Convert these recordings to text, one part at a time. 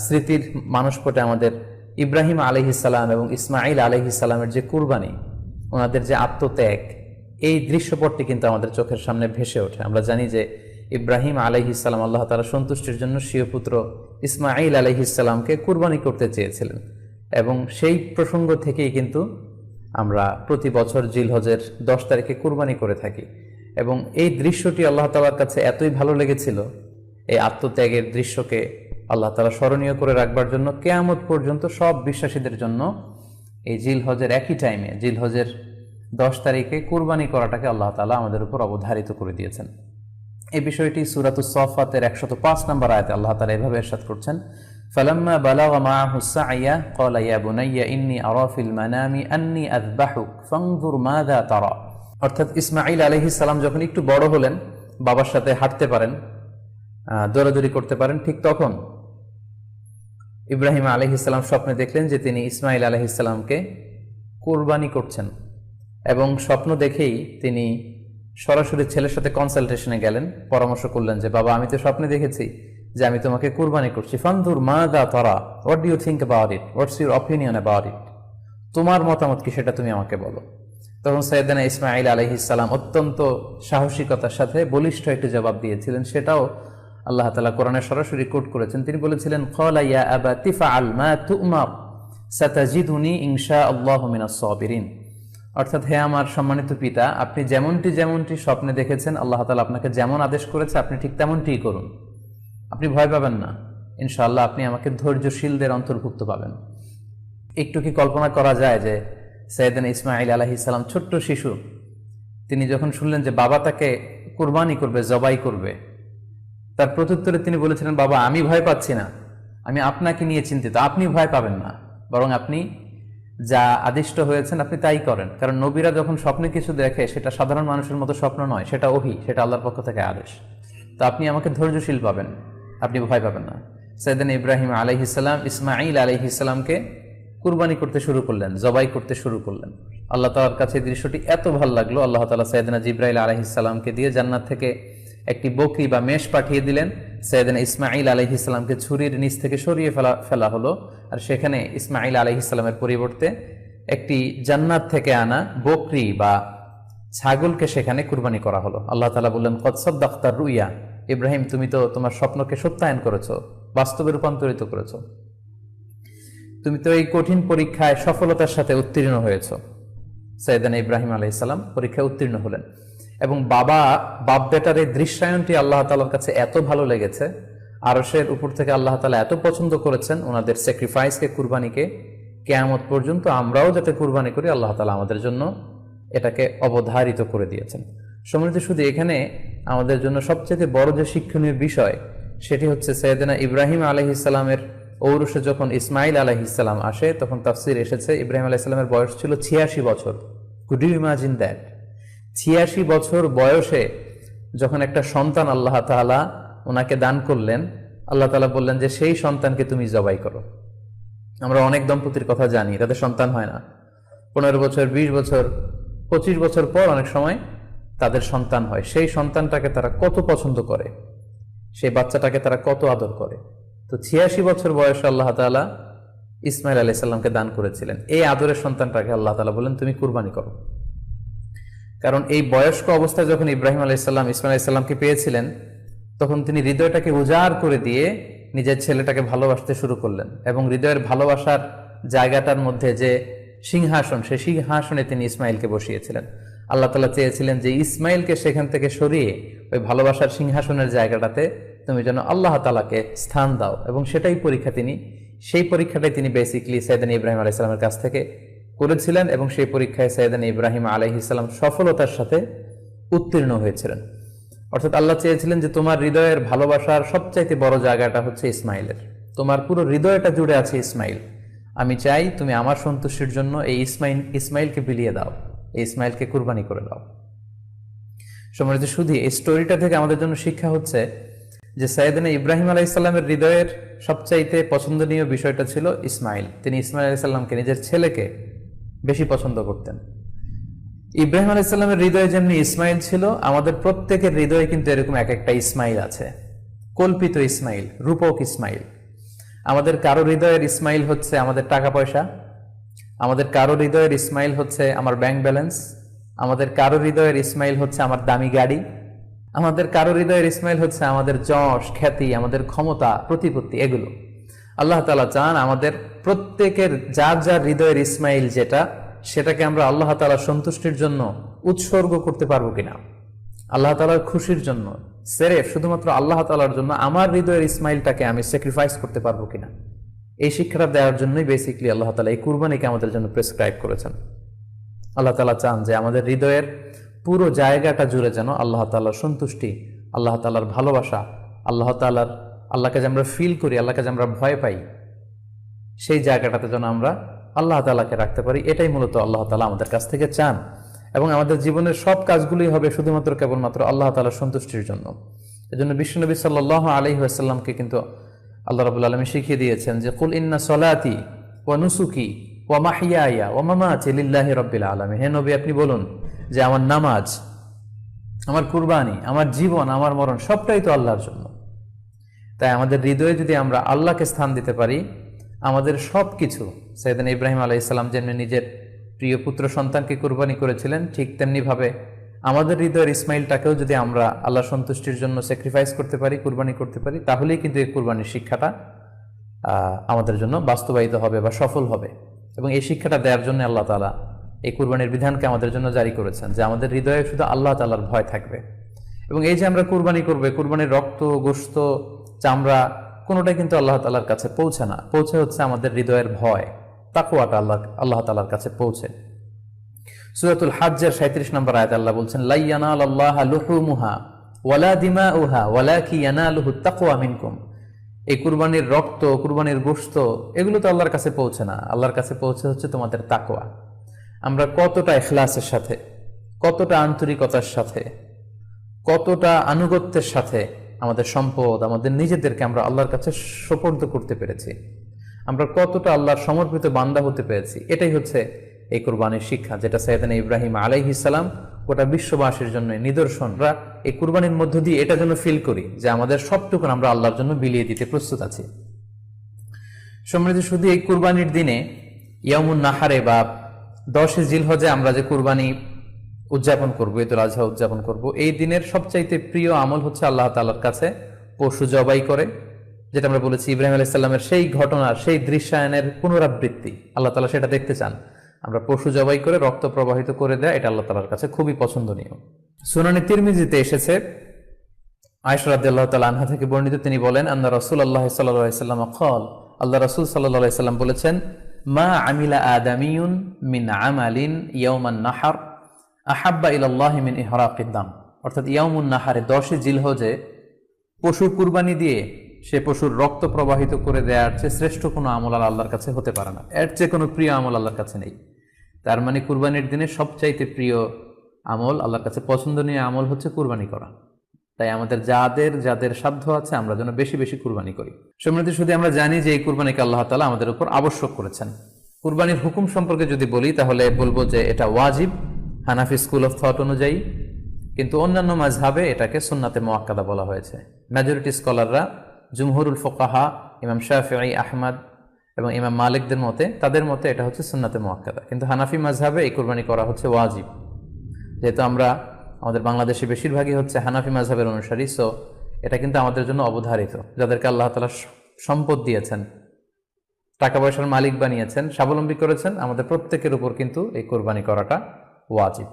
স্মৃতির মানসপটে আমাদের ইব্রাহিম আলাইহিস সালাম এবং ইসমাইল আলাইহিস সালামের যে কুরবানি, ওনাদের যে আত্মত্যাগ, এই দৃশ্যপটটি কিন্তু আমাদের চোখের সামনে ভেসে ওঠে। আমরা জানি যে ইব্রাহিম আলাইহিস সালাম আল্লাহ তাআলা সন্তুষ্টির জন্য স্বীয় পুত্র ইসমাইল আলাইহিস সালামকে কুরবানি করতে চেয়েছিলেন, এবং সেই প্রসঙ্গ থেকেই কিন্তু আমরা প্রতি বছর জিলহজের 10 তারিখে কুরবানি করে থাকি। এবং এই দৃশ্যটি আল্লাহ তাআলার কাছে এতই ভালো লেগেছিল, এই আত্মত্যাগের দৃশ্যকে আল্লাহ তাআলা স্মরণীয় করে রাখবার জন্য কিয়ামত পর্যন্ত সব বিশ্বাসীদের জন্য এই জিলহজের একই টাইমে, জিলহজের 10 তারিখে কুরবানি করাটাকে আল্লাহ তাআলা আমাদের উপর অবধারিত করে দিয়েছেন। এই বিষয়টি সূরাতুস সাফফাতের 105 নম্বর আয়াতে আল্লাহ তাআলা এভাবে ইরশাদ করছেন, ফালাম্মা বালাগা মাআহু সা'য়া ক্বালা ইয়া বুনাইয়া ইন্নী আরা ফিল মানামি আন্নী আযবাহুক ফানজুর মাযা তারা। অর্থাৎ ইসমাঈল আলাইহিস সালাম যখন একটু বড় হলেন, বাবার সাথে হাঁটতে পারেন, দৌড়াদৌড়ি করতে পারেন, ঠিক তখন ইব্রাহিম আলাইহিস সালাম স্বপ্নে দেখলেন যে তিনি ইসমাঈল আলাইহিস সালামকে কুরবানি করছেন, এবং স্বপ্ন দেখেই তিনি সরাসরি ছেলের সাথে কনসালটেশনে গেলেন, পরামর্শ করলেন যে বাবা, আমি তো স্বপ্নে দেখেছি যে আমি তোমাকে কুরবানি করছি, ফানজুর মাযা তারা, what do you think about it, what's your opinion about it, তোমার মতামত কি সেটা তুমি আমাকে বলো। তখন সাইয়েদনা ইসমাঈল আলাইহিস সালাম অত্যন্ত সাহসিকতার সাথে বলিষ্ঠ একটি জবাব দিয়েছিলেন, সেটাও আল্লাহ তাআলা কোরআনে সরাসরি কোট করেছেন। তিনি বলেছিলেন, ক্বালা ইয়া আবাতি ফাআল মা তু'মার সাতাজিদুনি ইনশাআল্লাহু মিনাস সাবিরিন। অর্থাৎ, হে আমার সম্মানিত পিতা, আপনি যেমনটি স্বপ্নে দেখেছেন, আল্লাহ তাআলা আপনাকে যেমন আদেশ করেছে আপনি ঠিক তেমনটিই করুন, আপনি ভয় পাবেন না, ইনশাআল্লাহ আপনি আমাকে ধৈর্যশীলদের অন্তর্ভুক্ত পাবেন। একটু কি কল্পনা করা যায় যে সাইয়েদনা ইসমাঈল আলাইহিস সালাম ছোট্ট শিশু, তিনি যখন শুনলেন যে বাবা তাকে কুরবানি করবে, জবাই করবে, তার প্রত্যুত্তরে তিনি বলেছিলেন, বাবা, আমি ভয় পাচ্ছি না, আমি আপনাকে নিয়ে চিন্তিত, আপনি ভয় পাবেন না, বরং আপনি যা আদিষ্ট হয়েছেন আপনি তাই করেন। কারণ নবীরা যখন স্বপ্নে কিছু দেখে, সেটা সাধারণ মানুষের মতো স্বপ্ন নয়, সেটা ওহী, সেটা আল্লাহর পক্ষ থেকে আদেশ। তো আপনি আমাকে ধৈর্যশীল পাবেন, আপনি ভয় পাবেন না। সাইয়েদনা ইব্রাহিম আলাইহিস সালাম ইসমাঈল আলাইহিস সালামকে কুরবানি করতে শুরু করলেন, জবাই করতে শুরু করলেন। আল্লাহ তাআলার কাছে এই দৃশ্যটি এত ভালো লাগলো, আল্লাহ তাআলা সাইয়েদনা জিবরাইল আলাইহিস সালামকে দিয়ে জান্নাত থেকে একটি বকরি বা মেষ পাঠিয়ে দিলেন। সাইয়েদনা ইসমাঈল আলাইহিস সালামকে ছুরির নিচ থেকে সরিয়ে ফেলা হলো, আর সেখানে ইসমাঈল আলাইহিস সালামের পরিবর্তে একটি জান্নাত থেকে আনা বকরি বা ছাগলকে সেখানে কুরবানি করা হলো। আল্লাহ তাআলা বললেন, কদ সাদ্দাকতা রুইয়া, ইব্রাহিম, তুমি তো তোমার স্বপ্নকে সত্যায়ন করেছো, বাস্তবে রূপান্তরিত করেছো, তুমি তো এই কঠিন পরীক্ষায় সফলতার সাথে উত্তীর্ণ হয়েছ। সাইয়েদনা ইব্রাহিম আলাইহিস সালাম পরীক্ষায় উত্তীর্ণ হলেন, এবং বাপ বেটার এই দৃশ্যায়নটি আল্লাহ তাআলার কাছে এত ভালো লেগেছে, আরশের উপর থেকে আল্লাহ তাআলা এত পছন্দ করেছেন ওনাদের স্যাক্রিফাইসকে, কুরবানিকে, কিয়ামত পর্যন্ত আমরাও যাতে কুরবানি করি, আল্লাহ তাআলা আমাদের জন্য এটাকে অবধারিত করে দিয়েছেন। সম্মানিত, শুধু এখানে আমাদের জন্য সবচেয়ে বড় যে শিক্ষণীয় বিষয়, সেটি হচ্ছে সাইয়েদনা ইব্রাহিম আলাইহিস সালামের ঔরসে যখন ইসমাঈল আলাইহিস সালাম আসে, তখন তাফসীর এসেছে ইব্রাহিম আলাইহিস সালামের বয়স ছিল 86 বছর। Could you imagine that? 86 বছর বয়সে যখন একটা সন্তান আল্লাহ তাআলা ওনাকে দান করলেন, আল্লাহ তাআলা বললেন যে সেই সন্তানকে তুমি জবাই করো। আমরা অনেক দম্পতির কথা জানি, তাদের সন্তান হয় না, 15 বছর, 20 বছর, 25 বছর পর অনেক সময় তাদের সন্তান হয়। সেই সন্তানটাকে তারা কত পছন্দ করে, সেই বাচ্চাটাকে তারা কত আদর করে। তো 86 বছর বয়সে আল্লাহ তাআলা ইসমাঈল আলাইহিস সালামকে দান করেছিলেন। এই আদরের সন্তানটাকে আল্লাহ তাআলা বললেন, তুমি কুরবানি করো। কারণ এই বয়স্ক অবস্থায় যখন ইব্রাহিম আলাইহিস সালাম ইসমাঈল আলাইহিস সালামকে পেয়েছিলেন, তখন তিনি হৃদয়টাকে উজাড় করে দিয়ে নিজের ছেলেটাকে ভালোবাসতে শুরু করলেন, এবং হৃদয়ের ভালোবাসার জায়গাটার মধ্যে যে সিংহাসন, সেই সিংহাসনে তিনি ইসমাঈলকে বসিয়েছিলেন। আল্লাহ তাআলা চেয়েছিলেন যে ইসমাঈলকে সেখান থেকে সরিয়ে ওই ভালোবাসার সিংহাসনের জায়গাটাতে তুমি যেন আল্লাহ তাআলাকে স্থান দাও, এবং সেই পরীক্ষাটাই তিনি বেসিক্যালি সাইয়েদনা ইব্রাহিম আলাইহিস সালামের কাছ থেকে করেছিলেন, এবং সেই পরীক্ষায় সাইয়েদনা ইব্রাহিম আলাইহিস সালাম সফলতার সাথে উত্তীর্ণ হয়েছিলেন। অর্থাৎ আল্লাহ চেয়েছিলেন যে তোমার হৃদয়ের ভালোবাসার সবচাইতে বড় জায়গাটা হচ্ছে ইসমাঈলের, তোমার পুরো হৃদয়টা জুড়ে আছে ইসমাঈল। আমি চাই তুমি আমার সন্তুষ্টির জন্য এই ইসমাঈলকে বিলিয়ে দাও, এই ইসমাঈলকে কুরবানি করে দাও। সম্মানিত, শুধু এই স্টোরিটা থেকে আমাদের জন্য শিক্ষা হচ্ছে যে সাইয়েদনা ইব্রাহিম আলাইহিস সালামের হৃদয়ের সবচাইতে পছন্দনীয় বিষয়টা ছিল ইসমাঈল। তিনি ইসমাঈল আলাইহিস সালামকে, নিজের ছেলেকে বেশি পছন্দ করতেন। ইব্রাহিম আলাইহিস সালামের হৃদয়ে যেমনি ইসমাঈল ছিল, আমাদের প্রত্যেকের হৃদয়ে কিন্তু এরকম এক একটা ইসমাঈল আছে, কল্পিত ইসমাঈল, রূপক ইসমাঈল। আমাদের কারো হৃদয়ের ইসমাইল হচ্ছে আমাদের টাকা পয়সা, আমাদের কারো হৃদয়ের ইসমাইল হচ্ছে আমার ব্যাংক ব্যালেন্স, আমাদের কারো হৃদয়ের ইসমাইল হচ্ছে আমার দামি গাড়ি, আমাদের কারো হৃদয়ের ইসমাইল হচ্ছে আমাদের যশ খ্যাতি, আমাদের ক্ষমতা প্রতিপত্তি। এগুলো আল্লাহ তাআলা চান আমাদের প্রত্যেকের যার যার হৃদয়ের ইসমাইল যেটা, সেটাকে আমরা আল্লাহ তাআলার সন্তুষ্টির জন্য উৎসর্গ করতে পারবো কিনা, আল্লাহ তাআলার খুশির জন্য সেরেফ শুধুমাত্র আল্লাহ তাআলার জন্য আমার হৃদয়ের ইসমাইলটাকে আমি স্যাক্রিফাইস করতে পারবো কিনা। এই শিক্ষাটা দেওয়ার জন্যই বেসিক্যালি আল্লাহ তাআলা এই কুরবানিকে আমাদের জন্য প্রেসক্রাইব করেছেন। আল্লাহ তাআলা চান যে আমাদের হৃদয়ের পুরো জায়গাটা জুড়ে যেন আল্লাহ তাআলার সন্তুষ্টি, আল্লাহ তাআলার ভালোবাসা, আল্লাহকে যে আমরা ফিল করি, আল্লাহকে যে আমরা ভয় পাই, সেই জায়গাটাতে যেন আমরা আল্লাহ তাআলাকে রাখতে পারি। এটাই মূলত আল্লাহ তাআলা আমাদের কাছ থেকে চান। এবং আমাদের জীবনের সব কাজগুলোই হবে শুধুমাত্র কেবলমাত্র আল্লাহ তাআলার সন্তুষ্টির জন্য। এজন্য বিশ্বনবী সাল্লাল্লাহু আলাইহি ওয়াসাল্লামকে কিন্তু আল্লাহ রাব্বুল আলামিন শিখিয়ে দিয়েছেন যে কুল ইন্না সলাতি ওয়া নুসুকি ওয়া মাহইয়ায়া ওয়া মামাতি লিল্লাহি রাব্বিল আলামিন। হে নবী, আপনি বলুন যে আমার নামাজ, আমার কুরবানি, আমার জীবন, আমার মরণ সবটাই তো আল্লাহর জন্য। তাই আমাদের হৃদয়ে যদি আমরা আল্লাহকে স্থান দিতে পারি, আমাদের সবকিছু, সাইয়েদনা ইব্রাহিম আলাইহিস সালাম যেমনি নিজের প্রিয় পুত্র সন্তানকে কুরবানি করেছিলেন, ঠিক তেমনি ভাবে আমাদের হৃদয়ের ইসমাইলটাকেও যদি আমরা আল্লাহ সন্তুষ্টির জন্য স্যাক্রিফাইস করতে পারি, কুরবানি করতে পারি, তাহলেই কিন্তু এই কুরবানির শিক্ষাটা আমাদের জন্য বাস্তবায়িত হবে বা সফল হবে। এবং এই শিক্ষাটা দেওয়ার জন্য আল্লাহ তাআলা এই কুরবানির বিধানকে আমাদের জন্য জারি করেছেন, যে আমাদের হৃদয়ে শুধু আল্লাহ তাআলার ভয় থাকবে। এবং এই যে আমরা কুরবানি করবে, কুরবানির রক্ত, গোশত, চামড়া কোনোটাই কিন্তু আল্লাহ তাআলার কাছে পৌঁছে না, পৌঁছে হচ্ছে আমাদের হৃদয়ের ভয়, তাকওয়াটা আল্লাহ তাআলার কাছে পৌঁছে। সূরাতুল হাজ্জের 37 নম্বর আয়াতে আল্লাহ বলছেন, লা ইয়ানালাল্লাহা লুহুমুহা ওয়ালা দিমাউহা ওয়ালাকি ইয়ানালুহুত তাকওয়া মিনকুম। এই কুরবানির রক্ত, কুরবানির গোশত, এগুলো তো আল্লাহর কাছে পৌঁছে না, আল্লাহর কাছে পৌঁছে হচ্ছে তোমাদের তাকওয়া। আমরা কতটা ইখলাসের সাথে, কতটা আন্তরিকতার সাথে, কতটা আনুগত্যের সাথে আমাদের সম্পদ, আমাদের নিজেদেরকে আমরা আল্লাহর কাছে সোপর্দ করতে পেরেছি, আমরা কতটা আল্লাহর সমর্পিত বান্দা হতে পেরেছি, এটাই হচ্ছে এই কুরবানির শিক্ষা, যেটা সাইয়েদনা ইব্রাহিম আলাইহিস সালাম গোটা বিশ্ববাসীর জন্য নিদর্শন। আমরা এই কুরবানির মধ্য দিয়ে এটা যেন ফিল করি যে আমাদের সবটুকু আমরা আল্লাহর জন্য বিলিয়ে দিতে প্রস্তুত আছি। সমৃদ্ধি শুধু এই কুরবানির দিনে ইয়ামুন নাহারে বা 10 জিলহজে আমরা যে কুরবানি উদযাপন করবো, ঈদুল আজহা উদযাপন করব, এই দিনের সবচাইতে প্রিয় আমল হচ্ছে আল্লাহ তাআলার কাছে পশু জবাই করে, যেটা আমরা বলেছি ইব্রাহিম আলাইহিস সালামের সেই ঘটনার, সেই দৃশ্যায়নের পুনরাবৃত্তি আল্লাহ তাআলা সেটা দেখতে চান। আমরা পশু জবাই করে রক্ত প্রবাহিত করে দেয়, এটা আল্লাহ তাআলার কাছে খুবই পছন্দনীয়। সুনানে তিরমিজিতে এসেছে, আয়েশা রাদিয়াল্লাহু তাআলা আনহা থেকে বর্ণিত, তিনি বলেন, আন্না রাসূলুল্লাহ সাল্লাল্লাহু আলাইহি ওয়াসাল্লাম ক্বাল, আল্লাহ রাসূল সাল্লাল্লাহু আলাইহি ওয়াসাল্লাম বলেছেন, মা আমিলা আদামিয়ুন মিন আমালিন ইয়াউমান নাহার আহাব্বা ইলাল্লাহি মিন ইহরাকিদ দাম। অর্থাৎ ইয়াউমুন নাহারে 10 জিলহজে পশু কুরবানি দিয়ে সে পশুর রক্ত প্রবাহিত করে দেওয়ার চেয়ে শ্রেষ্ঠ কোনো আমল আল্লাহর কাছে হতে পারে না, এর চেয়ে কোনো প্রিয় আমল আল্লাহর কাছে নেই। তার মানে কুরবানির দিনে সবচাইতে প্রিয় আমল, আল্লাহর কাছে পছন্দনীয় আমল হচ্ছে কুরবানি করা। তাই আমাদের যাদের সাধ্য আছে আমরা যেন বেশি বেশি কুরবানি করি। সমৃদ্ধি শুধু আমরা জানি যে এই কুরবানিকে আল্লাহ তাআলা আমাদের উপর আবশ্যক করেছেন। কুরবানির হুকুম সম্পর্কে যদি বলি তাহলে বলবো যে এটা ওয়াজিব হানাফি স্কুল অফ থট অনুযায়ী, কিন্তু অন্যান্য মাযহাবে এটাকে সুন্নাতে মুআক্কাদা বলা হয়েছে। মেজরিটি স্কলাররা, জুমহুরুল ফুকাহা, ইমাম শাফিঈ, আহমদ এবং ইমাম মালিকদের মতে, তাদের মতে এটা হচ্ছে সুন্নাতে মুআক্কাদা। কিন্তু হানাফি মাযহাবে এই কুরবানি করা হচ্ছে ওয়াজিব। যেহেতু আমাদের বাংলাদেশে বেশিরভাগই হচ্ছে হানাফি মাযহাবের অনুসারী, সো এটা কিন্তু আমাদের জন্য অবধারিত। যাদেরকে আল্লাহ তাআলা সম্পদ দিয়েছেন, টাকা পয়সার মালিক বানিয়েছেন, স্বাবলম্বী করেছেন, আমাদের প্রত্যেকের উপর কিন্তু এই কুরবানি করাটা ওয়াজিব।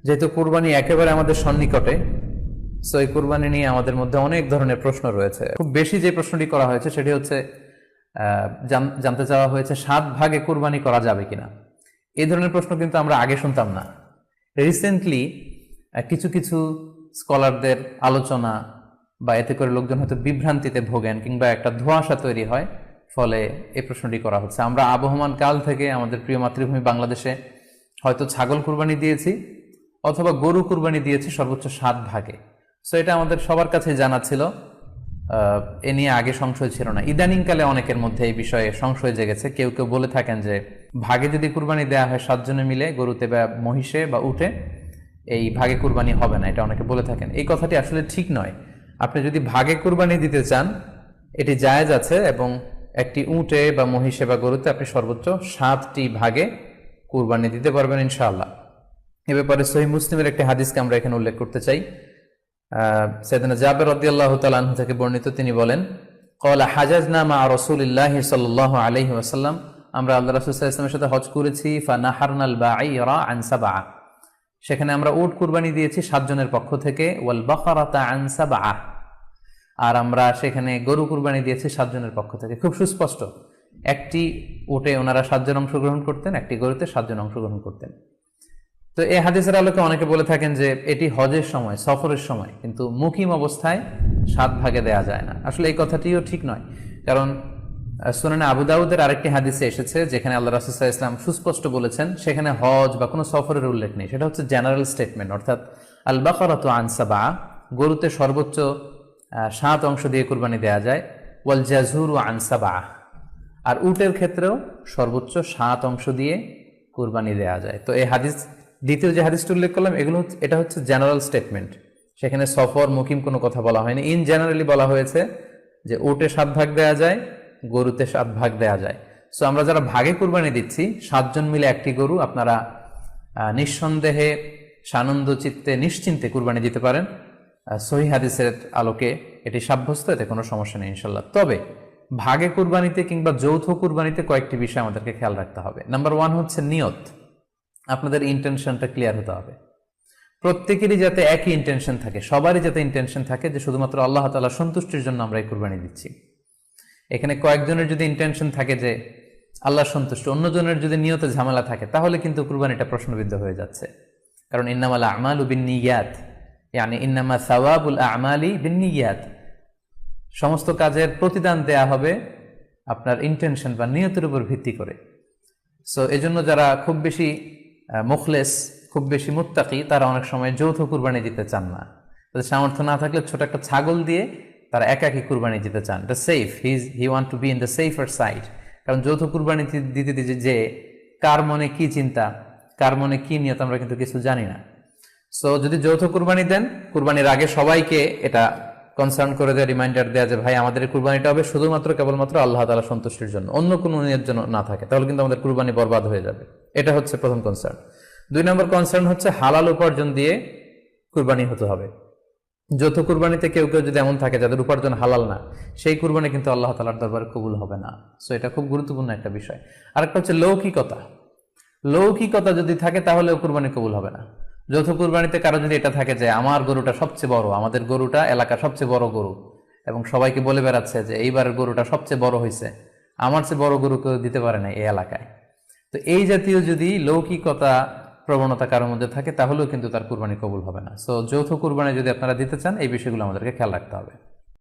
যেহেতু কুরবানি একেবারে আমাদের সন্নিকটে, সো এই কুরবানি নিয়ে আমাদের মধ্যে অনেক ধরনের প্রশ্ন রয়েছে। খুব বেশি যে প্রশ্নটি করা হয়েছে সেটি হচ্ছে জানতে চাওয়া হয়েছে 7 ভাগে কুরবানি করা যাবে কিনা। এই ধরনের প্রশ্ন কিন্তু আমরা আগে শুনতাম না। রিসেন্টলি কিছু কিছু স্কলারদের আলোচনা বা এতে করে লোকজন হয়তো বিভ্রান্তিতে ভোগেন কিংবা একটা ধোঁয়াশা তৈরি হয়, ফলে এই প্রশ্নটি করা হচ্ছে। আমরা আবহমান কাল থেকে আমাদের প্রিয় মাতৃভূমি বাংলাদেশে হয়তো ছাগল কুরবানি দিয়েছি অথবা গরু কুরবানি দিয়েছি সর্বোচ্চ 7 ভাগে। সো এটা আমাদের সবার কাছে জানা ছিল, এ নিয়ে আগে সংশয় ছিল না। ইদানিংকালে অনেকের মধ্যে এই বিষয়ে সংশয় জেগেছে। কেউ কেউ বলে থাকেন যে ভাগে যদি কুরবানি দেওয়া হয় 7 জনে মিলে, গরুতে বা মহিষে বা উটে, এই ভাগে কুরবানি হবে না, এটা অনেকে বলে থাকেন। এই কথাটি আসলে ঠিক নয়। আপনি যদি ভাগে কুরবানি দিতে চান, এটি জায়েজ আছে, এবং একটি উটে বা মহিষে বা গরুতে আপনি সর্বোচ্চ 7টি ভাগে কুরবানি দিতে পারবেন ইনশাআল্লাহ। এ ব্যাপারে সহিহ মুসলিমের একটি হাদিসকে আমরা এখানে উল্লেখ করতে চাই। সাইয়েদনা জাবের রাদিয়াল্লাহু তাআলা আনহু থেকে বর্ণিত, তিনি বলেন, ক্বালা হাজাজনা মা রাসূলিল্লাহি সাল্লাল্লাহু আলাইহি ওয়াসাল্লাম, আমরা আল্লাহ রাসূল সাল্লাল্লাহু আলাইহি ওয়াসাল্লামের সাথে হজ করেছি। ফানাহারনাল বাঈরা আন সাবআ, সেখানে আমরা উট কুরবানি দিয়েছি 7 জনের পক্ষ থেকে। ওয়াল বাকারাতা আন সাবআ, আর আমরা সেখানে গরু কুরবানি দিয়েছি 7 জনের পক্ষ থেকে। খুব সুস্পষ্ট, একটি উটে ওনারা 7 জন অংশগ্রহণ করতেন, একটি গরুতে 7 জন অংশগ্রহণ করতেন। তো এই হাদিসের আলোকে অনেকে বলে থাকেন যে এটি হজের সময়, সফরের সময়, কিন্তু মুকিম অবস্থায় 7 ভাগে দেয়া যায় না। আসলে এই কথাটিও ঠিক নয়, কারণ সুনানে আবু দাউদের আরেকটি হাদিসে এসেছে যেখানে আল্লাহ রাসূল সাল্লাল্লাহু আলাইহি ওয়াসাল্লাম সুস্পষ্ট বলেছেন, সেখানে হজ বা কোনো সফরের উল্লেখ নেই। সেটা হচ্ছে জেনারেল স্টেটমেন্ট, অর্থাৎ আল বাকারাতু আন সাবআ, গরুতে সর্বোচ্চ 7 অংশ দিয়ে কুরবানি দেয়া যায়। ওয়াল জাযুরু আন সাবআ, আর উটের ক্ষেত্রেও সর্বোচ্চ 7 অংশ দিয়ে কুরবানি দেয়া যায়। তো এই হাদিস, দ্বিতীয় যে হাদিসটি উল্লেখ করলাম, এটা হচ্ছে জেনারেল স্টেটমেন্ট, সেখানে সফর মুকিম কোনো কথা বলা হয়নি। ইন জেনারেলি বলা হয়েছে যে উটে 7 ভাগ দেয়া যায়, গরুতে 7 ভাগ দেয়া যায়। সো আমরা যারা ভাগে কুরবানি দিচ্ছি, 7 জন মিলে একটি গরু, আপনারা নিঃসন্দেহে সানন্দ চিত্তে নিশ্চিন্তে কুরবানি দিতে পারেন। সহিহ হাদিসের আলোকে এটি সাব্যস্ত, এতে কোনো সমস্যা নেই ইনশাল্লাহ। তবে ভাগে কুরবানিতে কিংবা যৌথ কুরবানিতে কয়েকটি বিষয় আমাদেরকে খেয়াল রাখতে হবে। নাম্বার 1 হচ্ছে নিয়ত। আপনাদের ইন্টেনশনটা ক্লিয়ার হতে হবে। প্রত্যেকেরই যাতে একই ইন্টেনশন থাকে, সবারই যাতে ইন্টেনশন থাকে যে শুধুমাত্র আল্লাহ তাআলার সন্তুষ্টির জন্য আমরা এই কুরবানি দিচ্ছি। এখানে কয়েকজনের যদি ইন্টেনশন থাকে যে আল্লাহর সন্তুষ্টি, অন্যজনের যদি নিয়তে ঝামেলা থাকে, তাহলে কিন্তু কুরবানিটা প্রশ্নবিদ্ধ হয়ে যাচ্ছে। কারণ ইন্নামাল আমালু বিন্নিয়াত, ইয়ানি ইন্নামা সাওয়াবুল আমালি বিন্নিয়াত, সমস্ত কাজের প্রতিদান দেয়া হবে আপনার ইন্টেনশন বা নিয়তের উপর ভিত্তি করে। সো এজন্য যারা খুব বেশি মুখলেস, খুব বেশি মুত্তাকি, তারা অনেক সময় যৌথ কুরবানি দিতে চান না। তাদের সামর্থ্য না থাকলে ছোট একটা ছাগল দিয়ে তারা একাকি কুরবানি দিতে চান। এটা safe, he want to be in the safer side. কারণ যৌথ কুরবানি দিতে দিতে যে কার মনে কি চিন্তা, কার মনে কি নিয়ত, আমরা কিন্তু কিছু জানি না। সো যদি যৌথ কুরবানি দেন, কুরবানির আগে সবাইকে এটা কনসার্ন করে দেওয়া, রিমাইন্ডার দেওয়া যে ভাই আমাদের কুরবানিটা হবে শুধুমাত্র কেবলমাত্র আল্লাহ তাআলা সন্তুষ্টির জন্য, অন্য কোনো নিয়ত যেন না থাকে, তাহলে কিন্তু আমাদের কুরবানি বরবাদ হয়ে যাবে। এটা হচ্ছে প্রথম কনসার্ন। 2 নম্বর কনসার্ন হচ্ছে হালাল উপার্জন দিয়ে কুরবানি হতে হবে। যৌথ কুরবানিতে কেউ কেউ যদি এমন থাকে যাদের উপার্জন হালাল না, সেই কুরবানি কিন্তু আল্লাহ তাআলার দরবারে কবুল হবে না। সো এটা খুব গুরুত্বপূর্ণ একটা বিষয়। আরেকটা হচ্ছে লৌকিকতা। লৌকিকতা যদি থাকে তাহলে কুরবানি কবুল হবে না। যৌথ কুরবানিতে কারো যদি এটা থাকে যে আমার গরুটা সবচেয়ে বড়, আমাদের গরুটা এলাকার সবচেয়ে বড় গরু, এবং সবাইকে বলে বেড়াচ্ছে যে এইবারের গরুটা সবচেয়ে বড় হয়েছে, আমার চেয়ে বড় গরু কেউ দিতে পারে না এই এলাকায়। তো এই জাতীয় যদি লৌকিকতা প্রবণতা কারোর মধ্যে থাকে, তাহলেও কিন্তু তার কুরবানি কবুল হবে না। সো যৌথ কুরবানি যদি আপনারা দিতে চান, এই বিষয়গুলো আমাদেরকে খেয়াল রাখতে হবে।